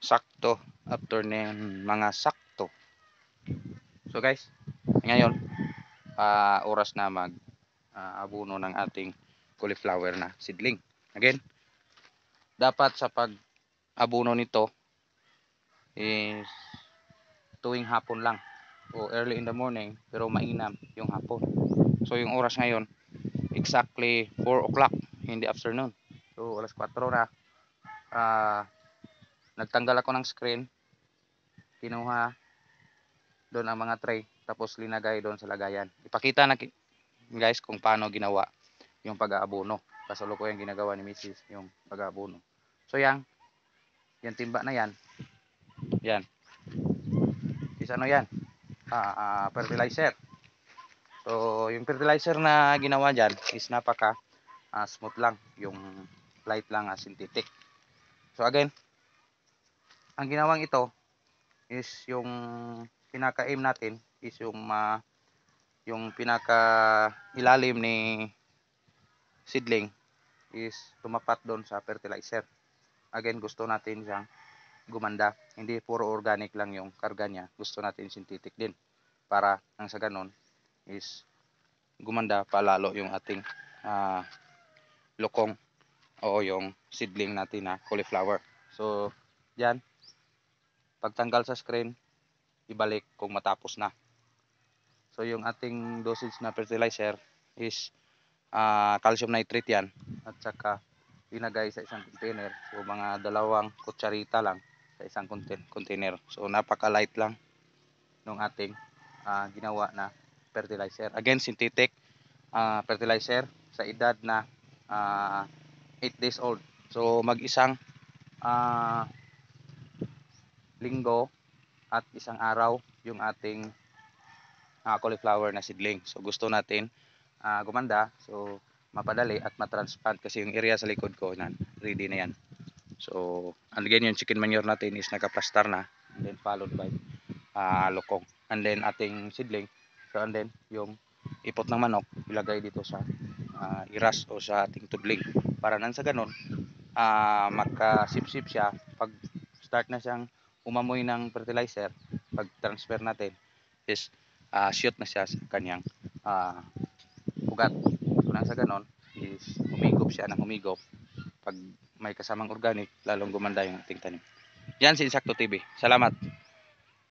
sakto after ng mga sakto. So guys, ngayon oras na mag abuno ng ating cauliflower na seedling. Again, dapat sa pag abuno nito is tuwing hapon lang o early in the morning, pero mainam yung hapon. So yung oras ngayon exactly 4 o'clock in the afternoon. So alas 4 na. Nagtanggal ako ng screen, kinuha doon ang mga tray, tapos linagay doon sa lagayan. Ipakita na guys kung paano ginawa yung pag-aabono. Kasalukuyan ginagawa ni Mrs. yung pag-aabono. So yan timba na yan. Yan. Is ano yan? Fertilizer. So yung fertilizer na ginawa dyan is napaka smooth lang. Yung light lang synthetic. So again, ang ginawang ito is yung pinaka-aim natin is yung pinaka ilalim ni seedling is tumapat doon sa fertilizer. Again, gusto natin siyang gumanda. Hindi puro organic lang yung karga niya. Gusto natin synthetic din. Para nang sa ganon is gumanda palalo yung ating lokong o yung seedling natin na cauliflower. So, yan. Pagtanggal sa screen, ibalik kung matapos na. So, yung ating dosage na fertilizer is calcium nitrate yan. At saka, linagay sa isang container. So, mga 2 kutsarita lang sa isang container. So, napaka-light lang ng ating ginawa na fertilizer. Again, synthetic fertilizer sa edad na 8 days old. So, mag-isang linggo at isang araw yung ating cauliflower na seedling. So, gusto natin gumanda. So, mapadali at matransplant kasi yung area sa likod ko ready na yan. So, and again yung chicken manure natin is nakaplastar na, and then followed by lokong, and then ating seedling. So, and then yung ipot ng manok ilagay dito sa iras o sa ating tudling para nang sa ganon makasipsip siya. Pag start na siyang umamoy ng fertilizer, pag transfer natin is shoot na siya sa kanyang ugat. So nang sa ganon is humigop siya ng humigop. Pag may kasamang organic, lalong gumanda yung ating tanim. Yan si Insakto TV. Salamat.